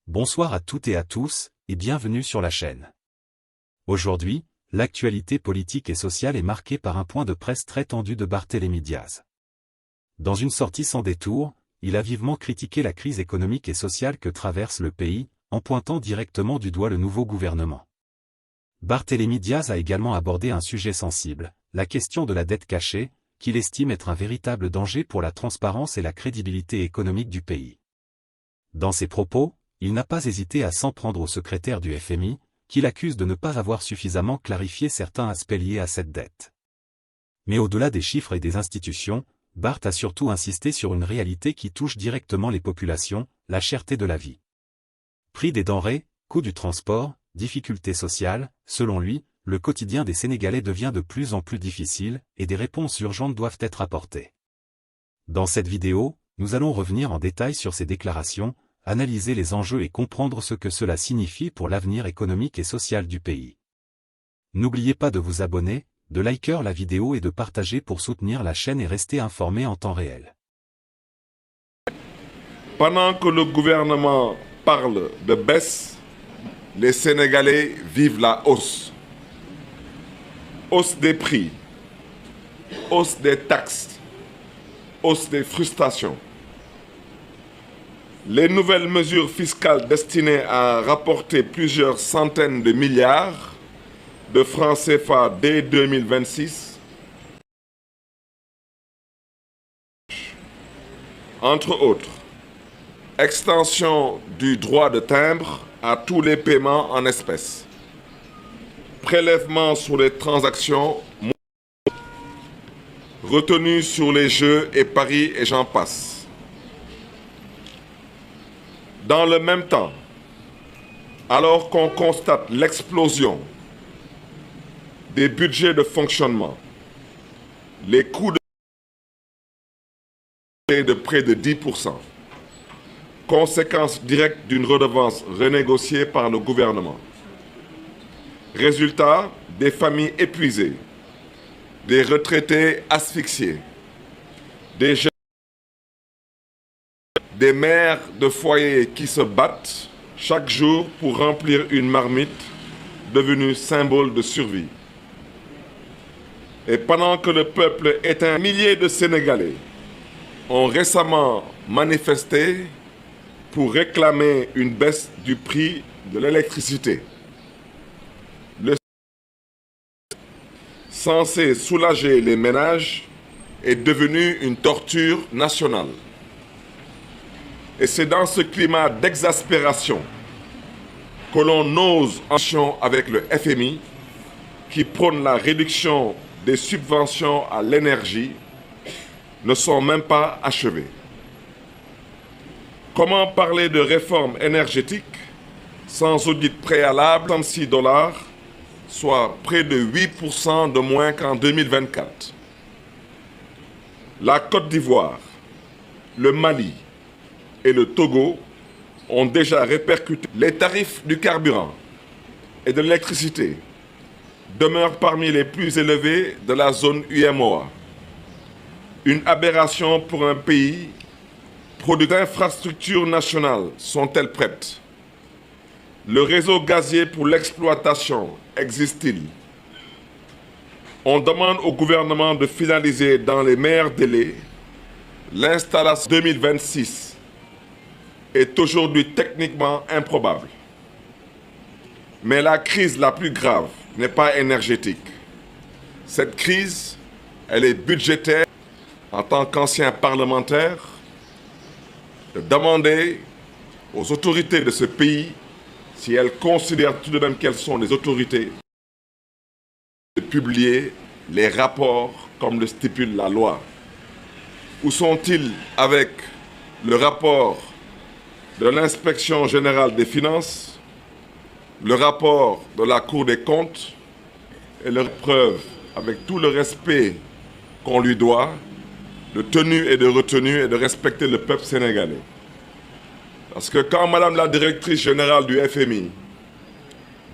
Bonsoir à toutes et à tous, et bienvenue sur la chaîne. Aujourd'hui, l'actualité politique et sociale est marquée par un point de presse très tendu de Barthélémy Diaz. Dans une sortie sans détour, il a vivement critiqué la crise économique et sociale que traverse le pays, en pointant directement du doigt le nouveau gouvernement. Barthélémy Diaz a également abordé un sujet sensible, la question de la dette cachée, qu'il estime être un véritable danger pour la transparence et la crédibilité économique du pays. Dans ses propos, il n'a pas hésité à s'en prendre au secrétaire du FMI, qu'il accuse de ne pas avoir suffisamment clarifié certains aspects liés à cette dette. Mais au-delà des chiffres et des institutions, Barth a surtout insisté sur une réalité qui touche directement les populations, la cherté de la vie. Prix des denrées, coût du transport, difficultés sociales, selon lui, le quotidien des Sénégalais devient de plus en plus difficile, et des réponses urgentes doivent être apportées. Dans cette vidéo, nous allons revenir en détail sur ces déclarations, analyser les enjeux et comprendre ce que cela signifie pour l'avenir économique et social du pays. N'oubliez pas de vous abonner, de liker la vidéo et de partager pour soutenir la chaîne et rester informé en temps réel. Pendant que le gouvernement parle de baisse, les Sénégalais vivent la hausse. Hausse des prix, hausse des taxes, hausse des frustrations. Les nouvelles mesures fiscales destinées à rapporter plusieurs centaines de milliards de francs CFA dès 2026, entre autres, extension du droit de timbre à tous les paiements en espèces, prélèvement sur les transactions, retenue sur les jeux et paris et j'en passe. Dans le même temps, alors qu'on constate l'explosion des budgets de fonctionnement, les coûts de près de 10%, conséquence directe d'une redevance renégociée par le gouvernement. Résultat, des familles épuisées, des retraités asphyxiés, des jeunes, des mères de foyer qui se battent chaque jour pour remplir une marmite devenue symbole de survie. Et pendant que le peuple éteint, milliers de Sénégalais ont récemment manifesté pour réclamer une baisse du prix de l'électricité. Le censé soulager les ménages est devenu une torture nationale. Et c'est dans ce climat d'exaspération que l'on ose en action avec le FMI qui prône la réduction des subventions à l'énergie ne sont même pas achevées. Comment parler de réforme énergétique sans audit préalable, 36 $, soit près de 8% de moins qu'en 2024. La Côte d'Ivoire, le Mali et le Togo ont déjà répercuté. Les tarifs du carburant et de l'électricité demeurent parmi les plus élevés de la zone UEMOA. Une aberration pour un pays. Les infrastructures nationales sont-elles prêtes? Le réseau gazier pour l'exploitation existe-t-il? On demande au gouvernement de finaliser dans les meilleurs délais l'installation 2026 est aujourd'hui techniquement improbable. Mais la crise la plus grave n'est pas énergétique. Cette crise, elle est budgétaire. En tant qu'ancien parlementaire, de demander aux autorités de ce pays, si elles considèrent tout de même qu'elles sont des autorités, de publier les rapports comme le stipule la loi. Où sont-ils avec le rapport de l'inspection générale des finances, le rapport de la Cour des comptes et leur preuve, avec tout le respect qu'on lui doit, de tenue et de retenue et de respecter le peuple sénégalais. Parce que quand Madame la directrice générale du FMI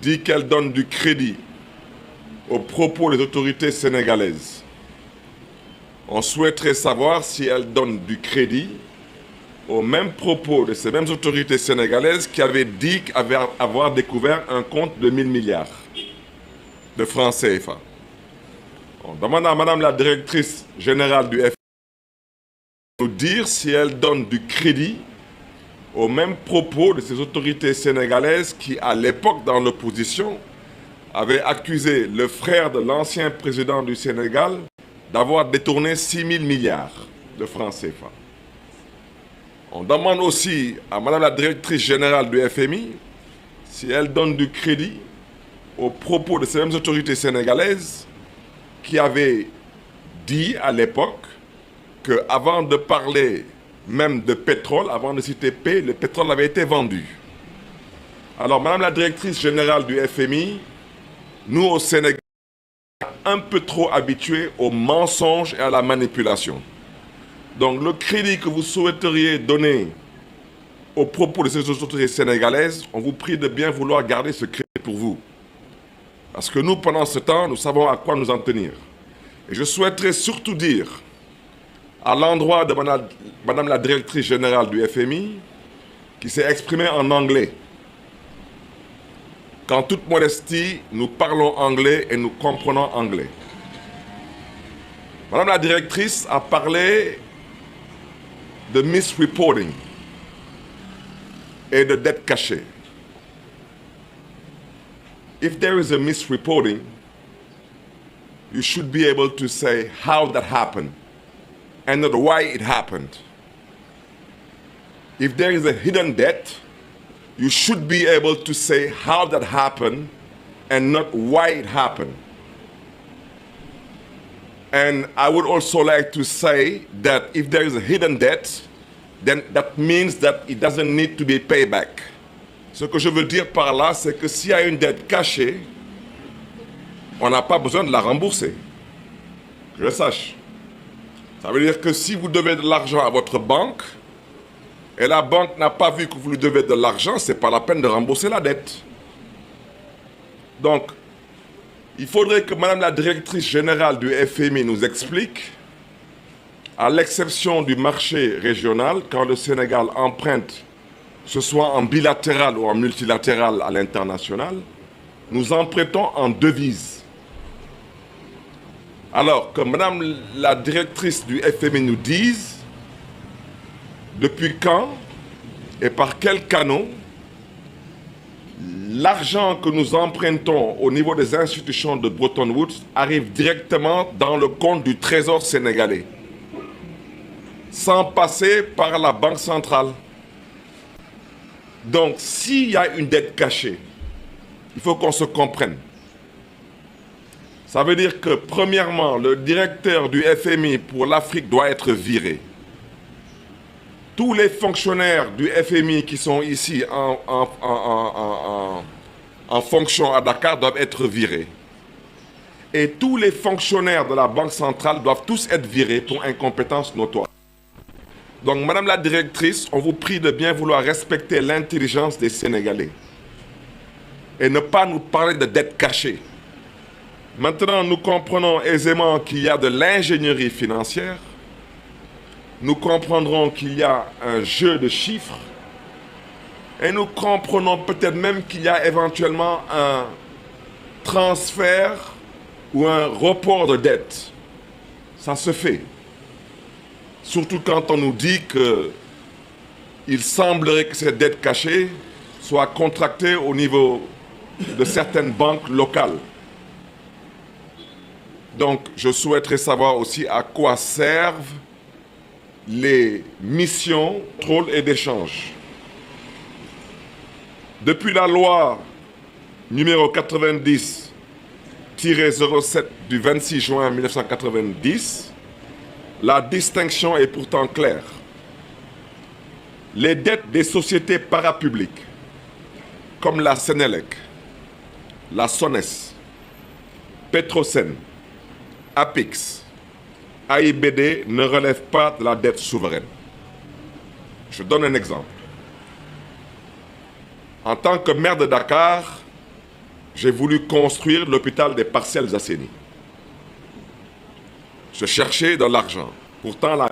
dit qu'elle donne du crédit aux propos des autorités sénégalaises, on souhaiterait savoir si elle donne du crédit aux mêmes propos de ces mêmes autorités sénégalaises qui avaient dit avoir découvert un compte de 1000 milliards de francs CFA. On demande à Madame la directrice générale du FMI de nous dire si elle donne du crédit aux mêmes propos de ces autorités sénégalaises qui, à l'époque, dans l'opposition, avaient accusé le frère de l'ancien président du Sénégal d'avoir détourné 6 000 milliards de francs CFA. On demande aussi à Madame la directrice générale du FMI si elle donne du crédit aux propos de ces mêmes autorités sénégalaises qui avaient dit à l'époque qu'avant de parler même de pétrole, avant de citer P, le pétrole avait été vendu. Alors, Madame la directrice générale du FMI, nous au Sénégal, un peu trop habitués aux mensonges et à la manipulation. Donc, le crédit que vous souhaiteriez donner aux propos de ces autorités sénégalaises, on vous prie de bien vouloir garder ce crédit pour vous. Parce que nous, pendant ce temps, nous savons à quoi nous en tenir. Et je souhaiterais surtout dire, à l'endroit de Madame la directrice générale du FMI, qui s'est exprimée en anglais. Qu'en toute modestie, nous parlons anglais et nous comprenons anglais. Madame la directrice a parlé de misreporting et de dette cachée. If there is a misreporting, you should be able to say how that happened and not why it happened. If there is a hidden debt, you should be able to say how that happened and not why it happened. And I would also like to say that if there is a hidden debt, then that means that it doesn't need to be paid back. Ce que je veux dire par là, c'est que s'il y a une dette cachée, on n'a pas besoin de la rembourser. Que je le sache. Ça veut dire que si vous devez de l'argent à votre banque, et la banque n'a pas vu que vous lui devez de l'argent, ce n'est pas la peine de rembourser la dette. Donc, il faudrait que Madame la directrice générale du FMI nous explique, à l'exception du marché régional, quand le Sénégal emprunte, que ce soit en bilatéral ou en multilatéral à l'international, nous empruntons en devises. Alors que Madame la directrice du FMI nous dise depuis quand et par quels canaux l'argent que nous empruntons au niveau des institutions de Bretton Woods arrive directement dans le compte du Trésor sénégalais, sans passer par la Banque centrale. Donc, s'il y a une dette cachée, il faut qu'on se comprenne. Ça veut dire que, premièrement, le directeur du FMI pour l'Afrique doit être viré. Tous les fonctionnaires du FMI qui sont ici en fonction à Dakar doivent être virés. Et tous les fonctionnaires de la Banque centrale doivent tous être virés pour incompétence notoire. Donc, Madame la directrice, on vous prie de bien vouloir respecter l'intelligence des Sénégalais et ne pas nous parler de dettes cachées. Maintenant, nous comprenons aisément qu'il y a de l'ingénierie financière. Nous comprendrons qu'il y a un jeu de chiffres. Et nous comprenons peut-être même qu'il y a éventuellement un transfert ou un report de dette. Ça se fait. Surtout quand on nous dit qu'il semblerait que ces dettes cachées soient contractées au niveau de certaines banques locales. Donc, je souhaiterais savoir aussi à quoi servent les missions de contrôle et d'échange. Depuis la loi numéro 90-07 du 26 juin 1990, la distinction est pourtant claire. Les dettes des sociétés parapubliques, comme la Sénélec, la SONES, Petrosen, APIX, AIBD ne relèvent pas de la dette souveraine. Je donne un exemple. En tant que maire de Dakar, j'ai voulu construire l'hôpital des Parcelles Assainies. Je cherchais de l'argent. Pourtant,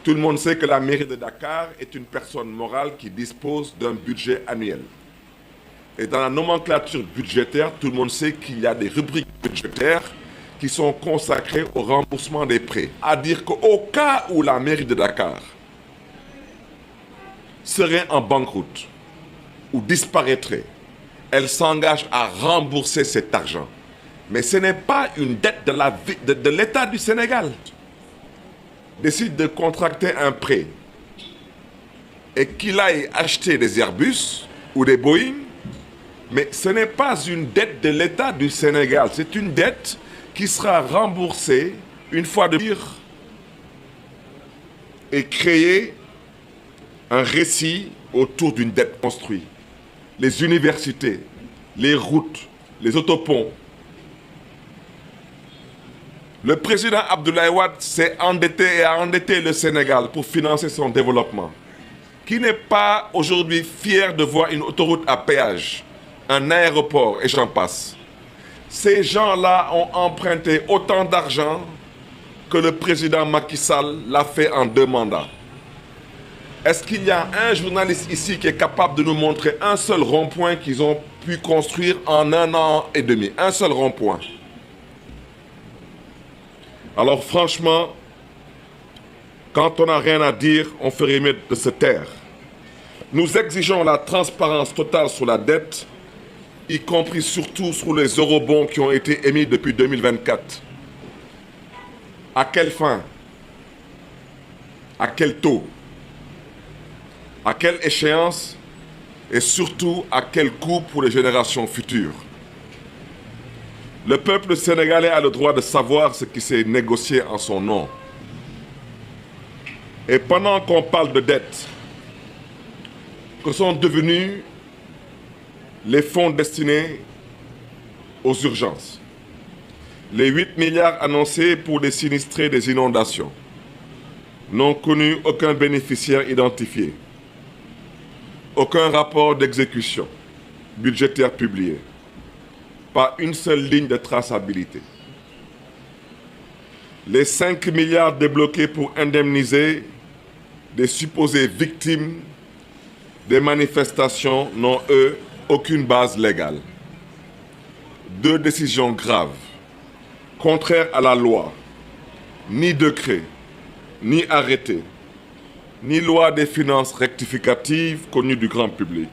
Tout le monde sait que la mairie de Dakar est une personne morale qui dispose d'un budget annuel. Et dans la nomenclature budgétaire, tout le monde sait qu'il y a des rubriques budgétaires qui sont consacrées au remboursement des prêts. À dire qu'au cas où la mairie de Dakar serait en banqueroute ou disparaîtrait, elle s'engage à rembourser cet argent. Mais ce n'est pas une dette de l'État du Sénégal. Décide de contracter un prêt et qu'il aille acheter des Airbus ou des Boeing, mais ce n'est pas une dette de l'État du Sénégal. C'est une dette qui sera remboursée une fois de plus et créer un récit autour d'une dette construite. Les universités, les routes, les autoponts. Le président Abdoulaye Wade s'est endetté et a endetté le Sénégal pour financer son développement. Qui n'est pas aujourd'hui fier de voir une autoroute à péage, un aéroport et j'en passe. Ces gens-là ont emprunté autant d'argent que le président Macky Sall l'a fait en 2 mandats. Est-ce qu'il y a un journaliste ici qui est capable de nous montrer un seul rond-point qu'ils ont pu construire en 1 an et demi? Un seul rond-point. Alors franchement, quand on n'a rien à dire, on ferait mieux de se taire. Nous exigeons la transparence totale sur la dette, y compris surtout sur les eurobonds qui ont été émis depuis 2024. À quelle fin? À quel taux? À quelle échéance? Et surtout, à quel coût pour les générations futures? Le peuple sénégalais a le droit de savoir ce qui s'est négocié en son nom. Et pendant qu'on parle de dette, que sont devenus les fonds destinés aux urgences? Les 8 milliards annoncés pour les sinistrés des inondations n'ont connu aucun bénéficiaire identifié, aucun rapport d'exécution budgétaire publié, pas une seule ligne de traçabilité. Les 5 milliards débloqués pour indemniser des supposées victimes des manifestations n'ont, eux, aucune base légale. 2 décisions graves, contraires à la loi, ni décret, ni arrêté, ni loi des finances rectificatives connues du grand public.